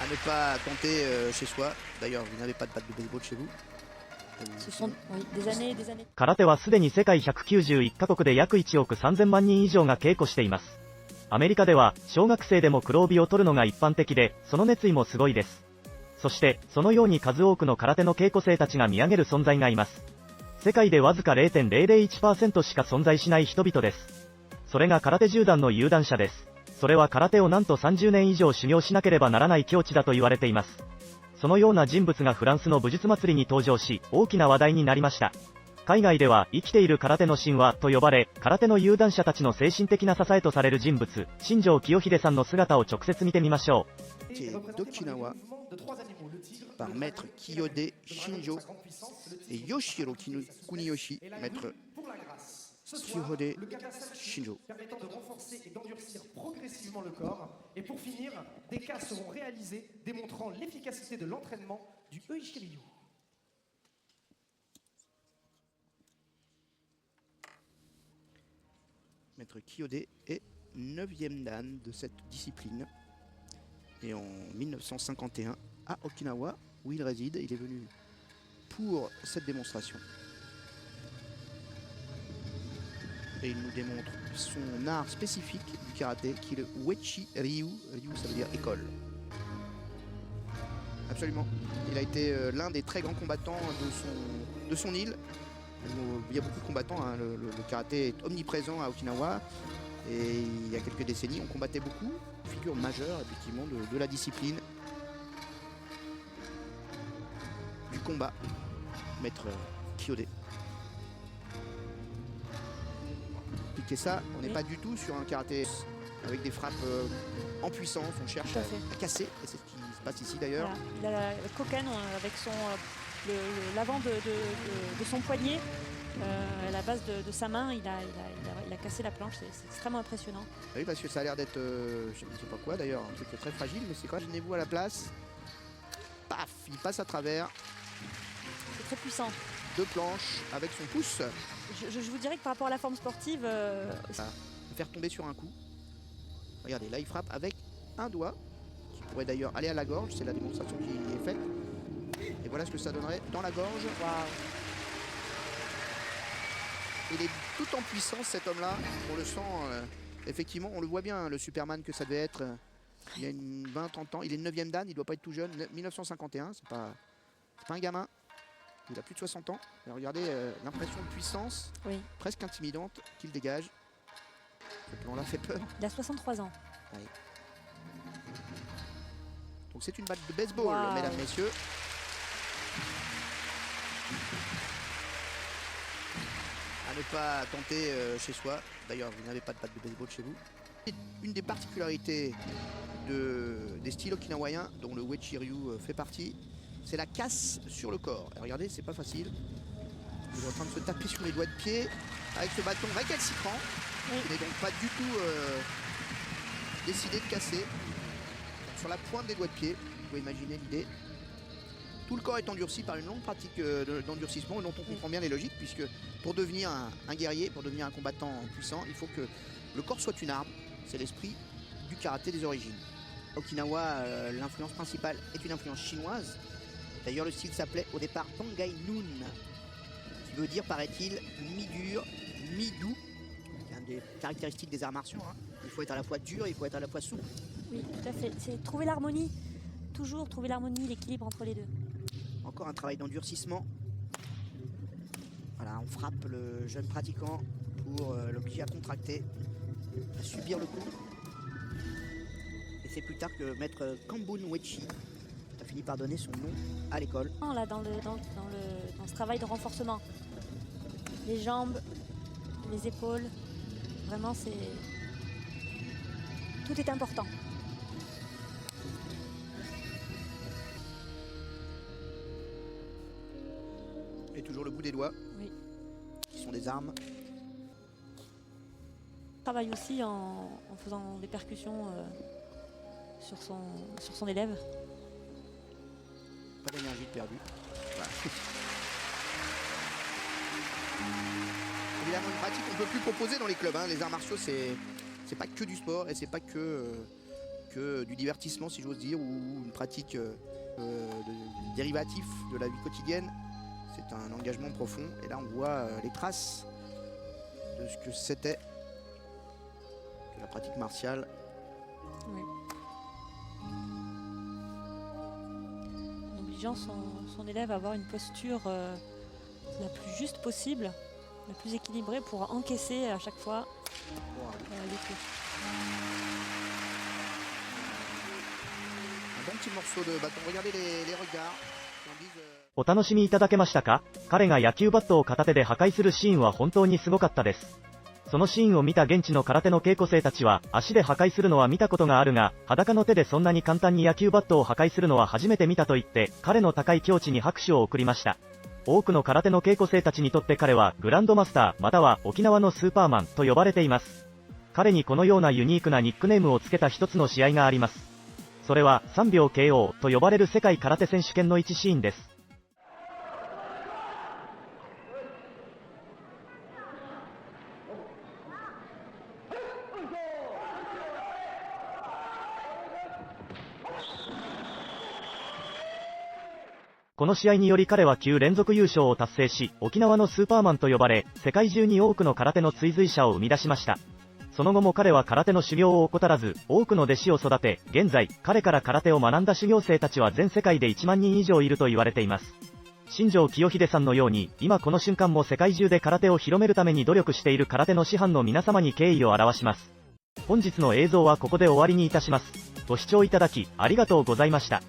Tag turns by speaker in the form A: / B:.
A: à ne pas tenter chez soi. D'ailleurs, vous n'avez pas de batte de baseball chez vous.
B: Ce sont des années et des années.
C: 空手はすでに世界191カ国で約1億3000万人以上が稽古しています。アメリカでは小学生でも黒帯を取るのが一般的で、その熱意もすごいです。そしてそのように数多くの空手の稽古生たちが見上げる存在がいます。世界でわずか 0.001% しか存在しない人々です。それが空手10段の有段者です。それは空手をなんと30年以上修行しなければならない境地だと言われています。そのような人物がフランスの武術祭りに登場し、大きな話題になりました。海外では生きている空手の神話と呼ばれ、空手の有段者たちの精神的な支えとされる人物、新庄清秀さんの姿を直接見てみましょう。
A: d'Okinawa par maître Kiyode Shinjo et Yoshiro Kuniyoshi, maître Kiyode Shinjo.
D: Permettant de renforcer et d'endurcir progressivement le corps. Et pour finir, des cas seront réalisés démontrant l'efficacité de l'entraînement du Uichiryu.
A: Maître Kiyode est 9e dan de cette discipline. Et en 1951, à Okinawa, où il réside, il est venu pour cette démonstration. Et il nous démontre son art spécifique du karaté, qui est le Uechi Ryu. Ryu, ça veut dire école. Absolument. Il a été l'un des très grands combattants de son île. Il y a beaucoup de combattants, hein. Le karaté est omniprésent à Okinawa. Et il y a quelques décennies, on combattait beaucoup. Figure majeure, effectivement, de la discipline. Du combat. Maître Kiyode. Piquer ça, on n'est pas du tout sur un karaté avec des frappes en puissance. On cherche à casser. Et c'est ce qui se passe ici d'ailleurs.
B: Voilà. Il a la coquenne avec l'avant de son poignet. À la base de sa main, il a cassé la planche, c'est extrêmement impressionnant.
A: Oui, parce que ça a l'air d'être, je ne sais pas quoi d'ailleurs, un truc très fragile, mais c'est quoi? Imaginez-vous à la place. Paf, il passe à travers.
B: C'est très puissant.
A: 2 planches avec son pouce.
B: Je vous dirais que par rapport à la forme sportive...
A: faire tomber sur un coup. Regardez, là il frappe avec un doigt, qui pourrait d'ailleurs aller à la gorge, c'est la démonstration qui est faite. Et voilà ce que ça donnerait dans la gorge.
B: Waouh.
A: Il est tout en puissance cet homme-là, on le sent, effectivement, on le voit bien, le Superman que ça devait être il y a une 20-30 ans. Il est 9e dan, il ne doit pas être tout jeune, 1951, c'est pas un gamin, il a plus de 60 ans. Alors regardez l'impression de puissance, presque intimidante qu'il dégage. Ce plan-là fait peur.
B: Il a 63 ans.
A: Oui. Donc c'est une batte de baseball, mesdames, messieurs. À ne pas tenter chez soi. D'ailleurs, vous n'avez pas de batte de baseball chez vous. Une des particularités des styles okinawaïens, dont le Uechi Ryu fait partie, c'est la casse sur le corps. Et regardez, c'est pas facile. Il est en train de se taper sur les doigts de pied avec ce bâton récalcitrant. Il n'est donc pas du tout décidé de casser. Sur la pointe des doigts de pied, vous pouvez imaginer l'idée. Tout le corps est endurci par une longue pratique d'endurcissement dont on comprend bien les logiques, puisque pour devenir un guerrier, pour devenir un combattant puissant, il faut que le corps soit une arme. C'est l'esprit du karaté des origines. Okinawa, l'influence principale est une influence chinoise. D'ailleurs, le style s'appelait au départ Bangai Nun, qui veut dire, paraît-il, mi-dur, mi-doux. C'est une des caractéristiques des arts martiaux. Hein. Il faut être à la fois dur et il faut être à la fois souple.
B: Oui, tout à fait. C'est trouver l'harmonie. Toujours trouver l'harmonie, l'équilibre entre les deux.
A: Encore un travail d'endurcissement. Voilà, on frappe le jeune pratiquant pour l'obliger à contracter, à subir le coup. Et c'est plus tard que maître Kambun Uechi a fini par donner son nom à l'école.
B: Là, dans ce travail de renforcement, les jambes, les épaules, vraiment tout est important.
A: Et toujours le bout des doigts, qui sont des armes.
B: Il travaille aussi en faisant des percussions sur son élève.
A: Pas d'énergie perdue. Voilà. Évidemment, une pratique qu'on ne peut plus proposer dans les clubs. Hein. Les arts martiaux, c'est pas que du sport et c'est pas que que du divertissement, si j'ose dire, ou une pratique dérivatif de la vie quotidienne. C'est un engagement profond. Et là, on voit les traces de ce que c'était que la pratique martiale.
B: Oui. En obligeant son élève à avoir une posture la plus juste possible, la plus équilibrée pour encaisser à chaque fois les coups.
A: Un bon petit morceau de bâton. Regardez les regards. Disent,
C: お楽しみいただけましたか？彼が野球バットを片手で破壊するシーンは本当にすごかったです。そのシーンを見た現地の空手の稽古生たちは、足で破壊するのは見たことがあるが、裸の手でそんなに簡単に野球バットを破壊するのは初めて見たと言って、彼の高い境地に拍手を送りました。多くの空手の稽古生たちにとって彼は、グランドマスター、または沖縄のスーパーマンと呼ばれています。彼にこのようなユニークなニックネームをつけた一つの試合があります。それは、3秒 KO と呼ばれる世界空手選手権の1シーンです。この試合により彼は9連続優勝を達成し、沖縄のスーパーマンと呼ばれ、世界中に多くの空手の追随者を生み出しました。その後も彼は空手の修行を怠らず、多くの弟子を育て、現在、彼から空手を学んだ修行生たちは全世界で1万人以上いると言われています。新庄清秀さんのように、今この瞬間も世界中で空手を広めるために努力している空手の師範の皆様に敬意を表します。本日の映像はここで終わりにいたします。ご視聴いただき、ありがとうございました。